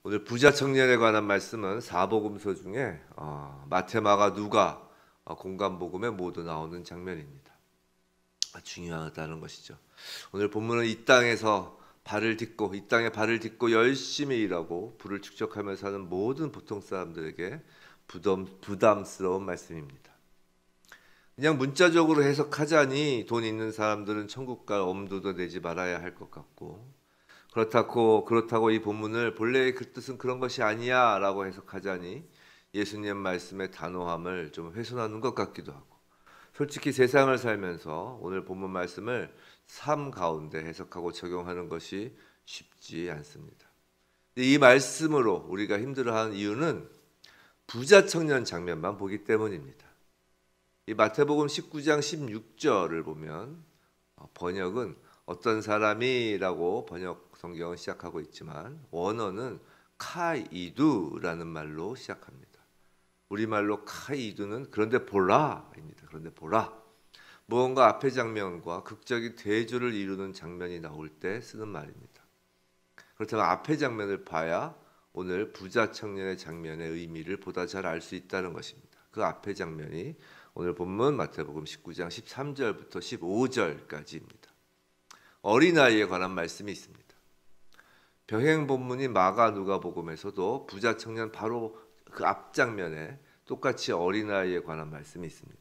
오늘 부자 청년에 관한 말씀은 사복음서 중에 마태, 마가, 누가 공간복음에 모두 나오는 장면입니다. 중요하다는 것이죠. 오늘 본문은 이 땅에서 이 땅에 발을 딛고 열심히 일하고 부를 축적하며 사는 모든 보통 사람들에게 부담스러운 말씀입니다. 그냥 문자적으로 해석하자니 돈 있는 사람들은 천국 갈 엄두도 내지 말아야 할 것 같고, 그렇다고 이 본문을 본래의 그 뜻은 그런 것이 아니야 라고 해석하자니 예수님 말씀의 단호함을 좀 훼손하는 것 같기도 하고, 솔직히 세상을 살면서 오늘 본문 말씀을 삶 가운데 해석하고 적용하는 것이 쉽지 않습니다. 이 말씀으로 우리가 힘들어하는 이유는 부자 청년 장면만 보기 때문입니다. 이 마태복음 19장 16절을 보면 번역은 어떤 사람이라고 번역 성경은 시작하고 있지만 원어는 카이두라는 말로 시작합니다. 우리말로 카이두는 그런데 보라입니다. 그런데 보라. 무언가 앞의 장면과 극적인 대조를 이루는 장면이 나올 때 쓰는 말입니다. 그렇다면 앞의 장면을 봐야 오늘 부자 청년의 장면의 의미를 보다 잘 알 수 있다는 것입니다. 그 앞의 장면이 오늘 본문 마태복음 19장 13절부터 15절까지입니다. 어린아이에 관한 말씀이 있습니다. 병행 본문인 마가 누가복음에서도 부자 청년 바로 그 앞 장면에 똑같이 어린아이에 관한 말씀이 있습니다.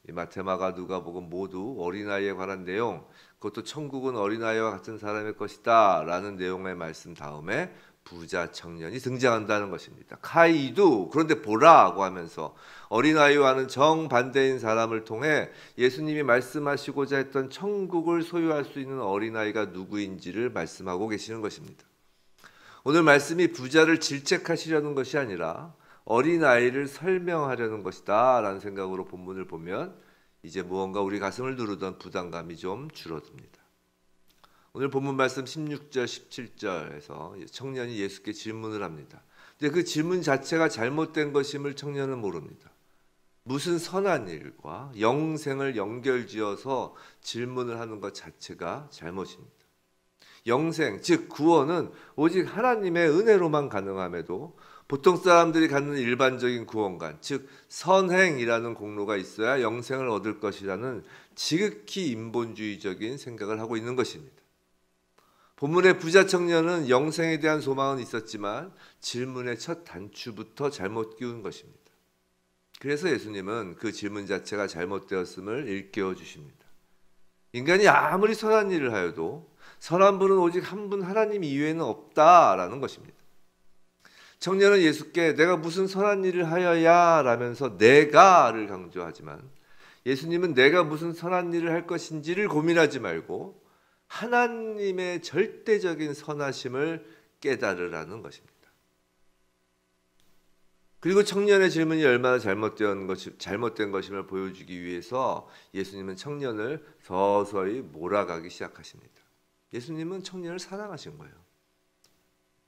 이 마태, 마가, 누가복음 모두 어린아이에 관한 내용, 그것도 천국은 어린아이와 같은 사람의 것이다 라는 내용의 말씀 다음에 부자 청년이 등장한다는 것입니다. 카이두, 그런데 보라고 하면서 어린아이와는 정반대인 사람을 통해 예수님이 말씀하시고자 했던 천국을 소유할 수 있는 어린아이가 누구인지를 말씀하고 계시는 것입니다. 오늘 말씀이 부자를 질책하시려는 것이 아니라 어린아이를 설명하려는 것이다 라는 생각으로 본문을 보면 이제 무언가 우리 가슴을 누르던 부담감이 좀 줄어듭니다. 오늘 본문 말씀 16절 17절에서 청년이 예수께 질문을 합니다. 근데 그 질문 자체가 잘못된 것임을 청년은 모릅니다. 무슨 선한 일과 영생을 연결지어서 질문을 하는 것 자체가 잘못입니다. 영생, 즉 구원은 오직 하나님의 은혜로만 가능함에도 보통 사람들이 갖는 일반적인 구원관, 즉 선행이라는 공로가 있어야 영생을 얻을 것이라는 지극히 인본주의적인 생각을 하고 있는 것입니다. 본문의 부자 청년은 영생에 대한 소망은 있었지만 질문의 첫 단추부터 잘못 끼운 것입니다. 그래서 예수님은 그 질문 자체가 잘못되었음을 일깨워 주십니다. 인간이 아무리 선한 일을 하여도 선한 분은 오직 한 분 하나님 이외에는 없다라는 것입니다. 청년은 예수께 내가 무슨 선한 일을 하여야 라면서 내가를 강조하지만 예수님은 내가 무슨 선한 일을 할 것인지를 고민하지 말고 하나님의 절대적인 선하심을 깨달으라는 것입니다. 그리고 청년의 질문이 얼마나 잘못된 것임을 보여주기 위해서 예수님은 청년을 서서히 몰아가기 시작하십니다. 예수님은 청년을 사랑하신 거예요.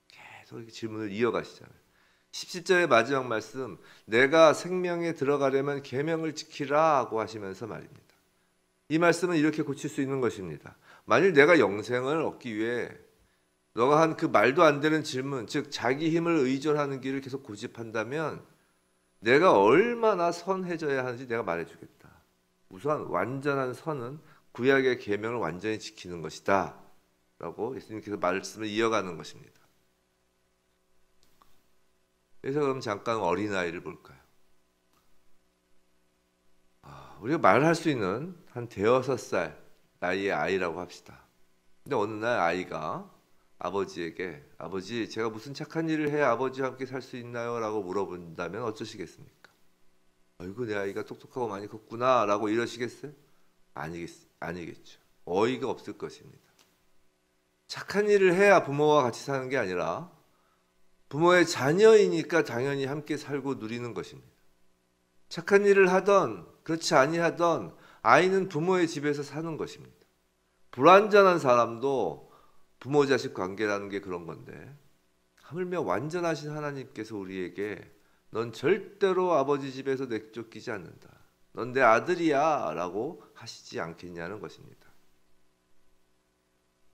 계속 이렇게 질문을 이어가시잖아요. 17절의 마지막 말씀, 내가 생명에 들어가려면 계명을 지키라고 하시면서 말입니다. 이 말씀은 이렇게 고칠 수 있는 것입니다. 만일 내가 영생을 얻기 위해 너가 한 그 말도 안 되는 질문, 즉 자기 힘을 의존하는 길을 계속 고집한다면 내가 얼마나 선해져야 하는지 내가 말해주겠다. 우선 완전한 선은 구약의 계명을 완전히 지키는 것이다 라고 예수님께서 말씀을 이어가는 것입니다. 그래서 그럼 잠깐 어린아이를 볼까요? 우리가 말할 수 있는 한 대여섯 살 나이의 아이라고 합시다. 근데 어느 날 아이가 아버지에게 아버지 제가 무슨 착한 일을 해야 아버지와 함께 살 수 있나요? 라고 물어본다면 어쩌시겠습니까? 아이고 내 아이가 똑똑하고 많이 컸구나 라고 이러시겠어요? 아니겠죠. 어이가 없을 것입니다. 착한 일을 해야 부모와 같이 사는 게 아니라 부모의 자녀이니까 당연히 함께 살고 누리는 것입니다. 착한 일을 하던 그렇지 아니하던 아이는 부모의 집에서 사는 것입니다. 불완전한 사람도 부모 자식 관계라는 게 그런 건데 하물며 완전하신 하나님께서 우리에게 넌 절대로 아버지 집에서 내쫓기지 않는다. 넌 내 아들이야 라고 하시지 않겠냐는 것입니다.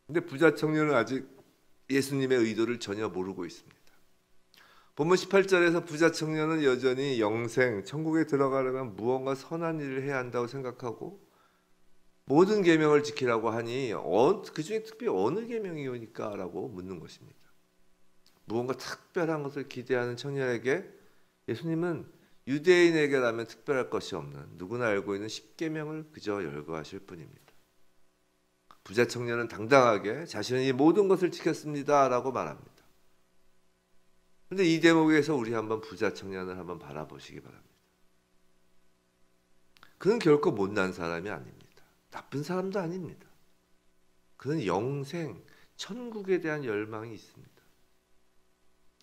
근데 부자 청년은 아직 예수님의 의도를 전혀 모르고 있습니다. 본문 18절에서 부자 청년은 여전히 영생, 천국에 들어가려면 무언가 선한 일을 해야 한다고 생각하고 모든 계명을 지키라고 하니 그 중에 특별히 어느 계명이오니까? 라고 묻는 것입니다. 무언가 특별한 것을 기대하는 청년에게 예수님은 유대인에게라면 특별할 것이 없는 누구나 알고 있는 10계명을 그저 열거하실 뿐입니다. 부자 청년은 당당하게 자신은 이 모든 것을 지켰습니다 라고 말합니다. 그런데 이 대목에서 우리 한번 부자 청년을 한번 바라보시기 바랍니다. 그는 결코 못난 사람이 아닙니다. 나쁜 사람도 아닙니다. 그는 영생, 천국에 대한 열망이 있습니다.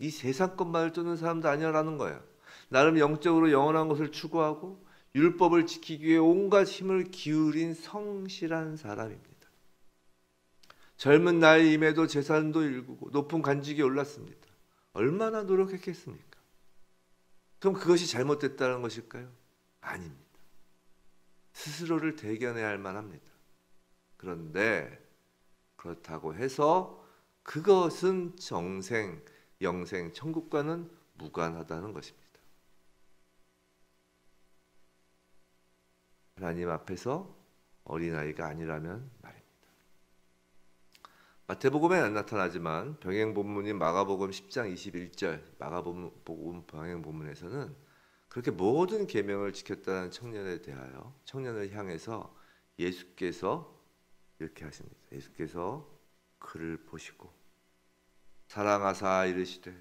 이 세상 것만을 쫓는 사람도 아니라는 거예요. 나름 영적으로 영원한 것을 추구하고 율법을 지키기 위해 온갖 힘을 기울인 성실한 사람입니다. 젊은 나이임에도 재산도 일구고 높은 관직에 올랐습니다. 얼마나 노력했겠습니까? 그럼 그것이 잘못됐다는 것일까요? 아닙니다. 스스로를 대견해야 할 만합니다. 그런데 그렇다고 해서 그것은 정생, 영생, 천국과는 무관하다는 것입니다. 하나님 앞에서 어린아이가 아니라면 말입니다. 마태복음에 안 나타나지만 병행 본문인 마가복음 10장 21절 마가복음 병행 본문에서는 그렇게 모든 계명을 지켰다는 청년에 대하여 청년을 향해서 예수께서 이렇게 하십니다. 예수께서 그를 보시고 사랑하사 이르시되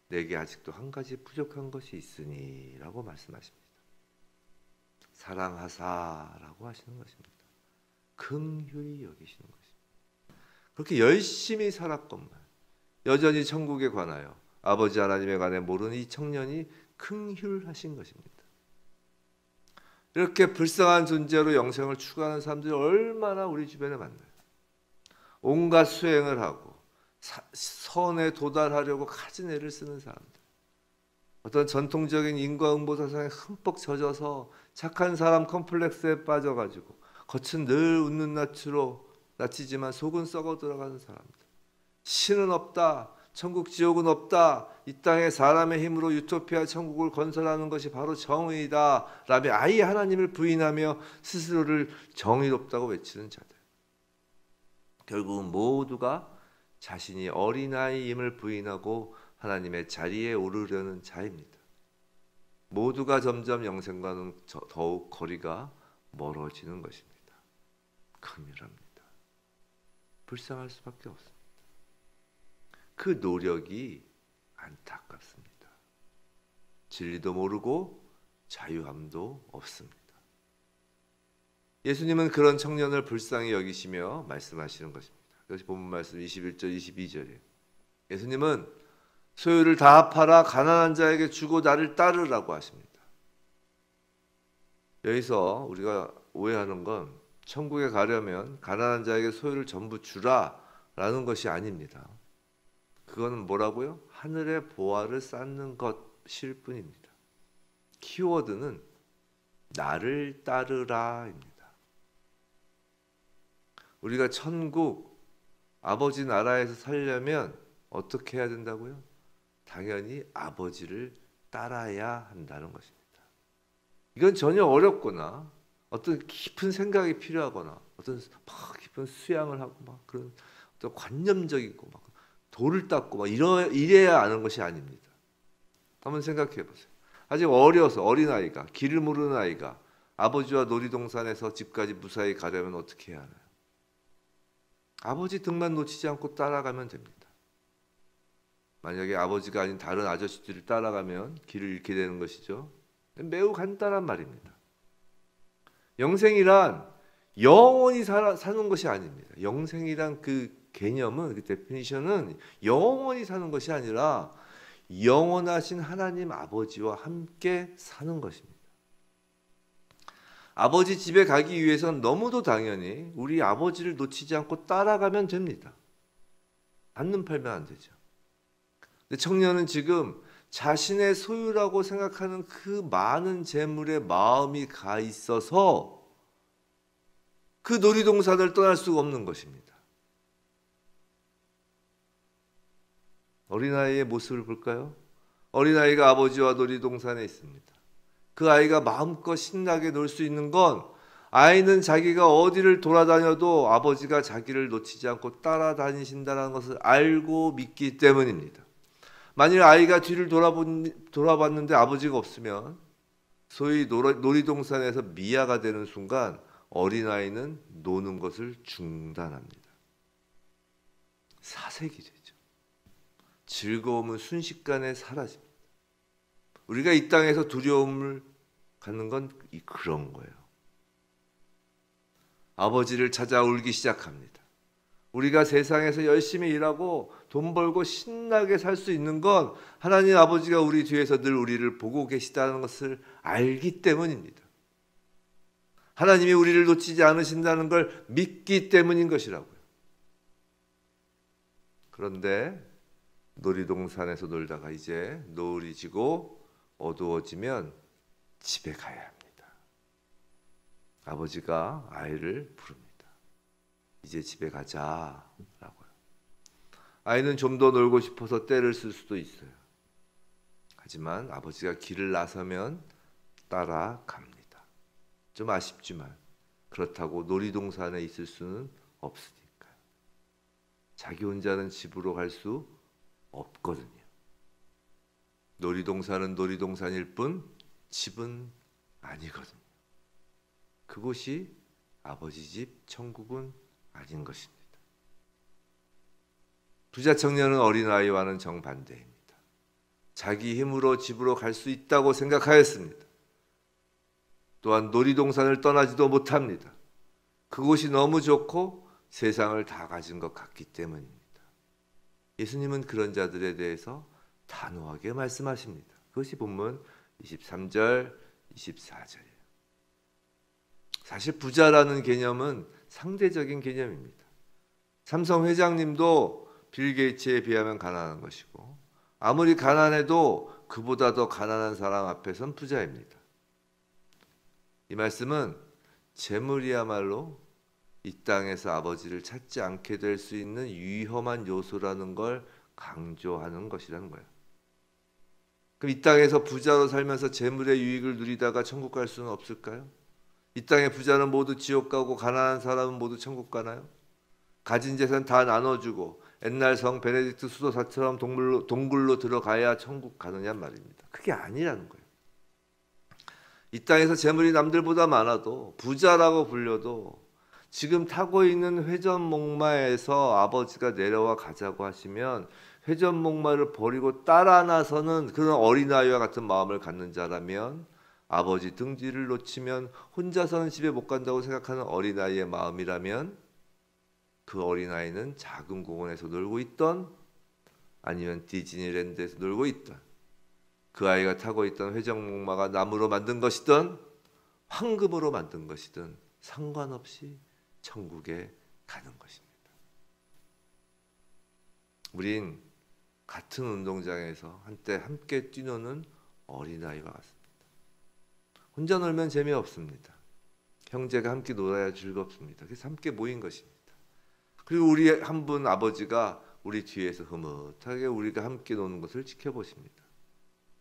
내게 아직도 한 가지 부족한 것이 있으니 라고 말씀하십니다. 사랑하사라고 하시는 것입니다. 긍휼히 여기시는 것입니다. 그렇게 열심히 살았건만 여전히 천국에 관하여 아버지 하나님에 관해 모르는 이 청년이 긍휼하신 것입니다. 이렇게 불쌍한 존재로 영생을 추구하는 사람들이 얼마나 우리 주변에 많나요? 온갖 수행을 하고 선에 도달하려고 가진 애를 쓰는 사람들, 어떤 전통적인 인과응보 사상에 흠뻑 젖어서 착한 사람 컴플렉스에 빠져가지고 겉은 늘 웃는 낯이지만 속은 썩어 들어가는 사람들, 신은 없다, 천국 지옥은 없다, 이 땅에 사람의 힘으로 유토피아 천국을 건설하는 것이 바로 정의다 라며 아예 하나님을 부인하며 스스로를 정의롭다고 외치는 자들, 결국은 모두가 자신이 어린아이임을 부인하고 하나님의 자리에 오르려는 자입니다. 모두가 점점 영생과는 더욱 거리가 멀어지는 것입니다. 긍휼합니다. 불쌍할 수밖에 없습니다. 그 노력이 안타깝습니다. 진리도 모르고 자유함도 없습니다. 예수님은 그런 청년을 불쌍히 여기시며 말씀하시는 것입니다. 그것이 본문 말씀 21절 22절이에요. 예수님은 소유를 다 팔아 가난한 자에게 주고 나를 따르라고 하십니다. 여기서 우리가 오해하는 건 천국에 가려면 가난한 자에게 소유를 전부 주라라는 것이 아닙니다. 그거는 뭐라고요? 하늘의 보화를 쌓는 것일 뿐입니다. 키워드는 나를 따르라입니다. 우리가 천국 아버지 나라에서 살려면 어떻게 해야 된다고요? 당연히 아버지를 따라야 한다는 것입니다. 이건 전혀 어렵거나 어떤 깊은 생각이 필요하거나 어떤 깊은 수양을 하고 막 그런 어떤 관념적이고 막 돌을 닦고 막 이래야 아는 것이 아닙니다. 한번 생각해 보세요. 아직 어려서 어린아이가, 길을 모르는 아이가 아버지와 놀이동산에서 집까지 무사히 가려면 어떻게 해야 하나요? 아버지 등만 놓치지 않고 따라가면 됩니다. 만약에 아버지가 아닌 다른 아저씨들을 따라가면 길을 잃게 되는 것이죠. 매우 간단한 말입니다. 영생이란 영원히 사는 것이 아닙니다. 영생이란 그 개념은, 그 데피니션은 영원히 사는 것이 아니라 영원하신 하나님 아버지와 함께 사는 것입니다. 아버지 집에 가기 위해서는 너무도 당연히 우리 아버지를 놓치지 않고 따라가면 됩니다. 안는 팔면 안 되죠. 근데 청년은 지금 자신의 소유라고 생각하는 그 많은 재물에 마음이 가 있어서 그 놀이동산을 떠날 수가 없는 것입니다. 어린아이의 모습을 볼까요? 어린아이가 아버지와 놀이동산에 있습니다. 그 아이가 마음껏 신나게 놀 수 있는 건 아이는 자기가 어디를 돌아다녀도 아버지가 자기를 놓치지 않고 따라다니신다는 것을 알고 믿기 때문입니다. 만일 아이가 뒤를 돌아봤는데 아버지가 없으면 소위 놀이동산에서 미아가 되는 순간 어린아이는 노는 것을 중단합니다. 사색이 되죠. 즐거움은 순식간에 사라집니다. 우리가 이 땅에서 두려움을 갖는 건 그런 거예요. 아버지를 찾아 울기 시작합니다. 우리가 세상에서 열심히 일하고 돈 벌고 신나게 살 수 있는 건 하나님 아버지가 우리 뒤에서 늘 우리를 보고 계시다는 것을 알기 때문입니다. 하나님이 우리를 놓치지 않으신다는 걸 믿기 때문인 것이라고요. 그런데 놀이동산에서 놀다가 이제 노을이 지고 어두워지면 집에 가야 합니다. 아버지가 아이를 부릅니다. 이제 집에 가자라고요. 아이는 좀 더 놀고 싶어서 떼를 쓸 수도 있어요. 하지만 아버지가 길을 나서면 따라갑니다. 좀 아쉽지만 그렇다고 놀이동산에 있을 수는 없으니까요. 자기 혼자는 집으로 갈 수 없거든요. 놀이동산은 놀이동산일 뿐 집은 아니거든요. 그곳이 아버지 집 천국은 아닌 것입니다. 부자 청년은 어린아이와는 정반대입니다. 자기 힘으로 집으로 갈 수 있다고 생각하였습니다. 또한 놀이동산을 떠나지도 못합니다. 그곳이 너무 좋고 세상을 다 가진 것 같기 때문입니다. 예수님은 그런 자들에 대해서 단호하게 말씀하십니다. 그것이 본문 23절, 24절이에요. 사실 부자라는 개념은 상대적인 개념입니다. 삼성 회장님도 빌 게이츠에 비하면 가난한 것이고 아무리 가난해도 그보다 더 가난한 사람 앞에선 부자입니다. 이 말씀은 재물이야말로 이 땅에서 아버지를 찾지 않게 될 수 있는 위험한 요소라는 걸 강조하는 것이라는 거예요. 그럼 이 땅에서 부자로 살면서 재물의 유익을 누리다가 천국 갈 수는 없을까요? 이 땅의 부자는 모두 지옥 가고 가난한 사람은 모두 천국 가나요? 가진 재산 다 나눠주고 옛날 성 베네딕트 수도사처럼 동굴로 들어가야 천국 가느냐 말입니다. 그게 아니라는 거예요. 이 땅에서 재물이 남들보다 많아도 부자라고 불려도 지금 타고 있는 회전목마에서 아버지가 내려와 가자고 하시면 회전목마를 버리고 따라 나서는 그런 어린아이와 같은 마음을 갖는 자라면 아버지 등 뒤를 놓치면 혼자서는 집에 못 간다고 생각하는 어린아이의 마음이라면 그 어린아이는 작은 공원에서 놀고 있던 아니면 디즈니랜드에서 놀고 있던 그 아이가 타고 있던 회전목마가 나무로 만든 것이든 황금으로 만든 것이든 상관없이 천국에 가는 것입니다. 우린 같은 운동장에서 한때 함께 뛰노는 어린아이와 같습니다. 혼자 놀면 재미없습니다. 형제가 함께 놀아야 즐겁습니다. 그래서 함께 모인 것입니다. 그리고 우리 한 분 아버지가 우리 뒤에서 흐뭇하게 우리가 함께 노는 것을 지켜보십니다.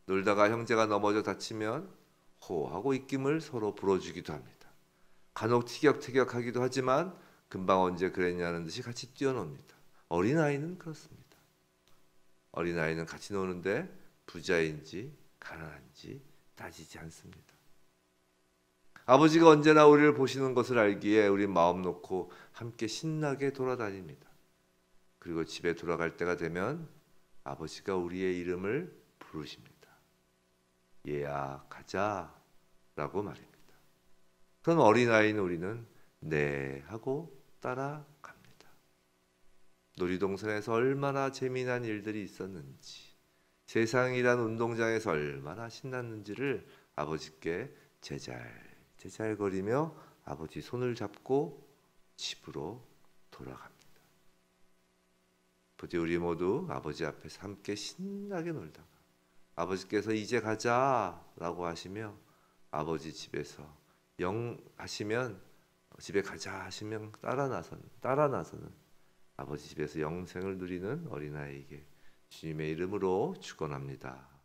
놀다가 형제가 넘어져 다치면 호하고 입김을 서로 불어주기도 합니다. 간혹 티격태격하기도 하지만 금방 언제 그랬냐는 듯이 같이 뛰어놉니다. 어린아이는 그렇습니다. 어린아이는 같이 노는데 부자인지 가난한지 따지지 않습니다. 아버지가 언제나 우리를 보시는 것을 알기에 우리 마음 놓고 함께 신나게 돌아다닙니다. 그리고 집에 돌아갈 때가 되면 아버지가 우리의 이름을 부르십니다. 얘야 가자 라고 말입니다. 그럼 어린아이는 우리는 네 하고 따라갑니다. 놀이동산에서 얼마나 재미난 일들이 있었는지 세상이란 운동장에서 얼마나 신났는지를 아버지께 제잘거리며 아버지 손을 잡고 집으로 돌아갑니다. 부디 우리 모두 아버지 앞에서 함께 신나게 놀다가 아버지께서 이제 가자라고 하시며 아버지 집에서 하시면 집에 가자 하시면 따라 나서는 아버지 집에서 영생을 누리는 어린아이에게 주님의 이름으로 축원합니다.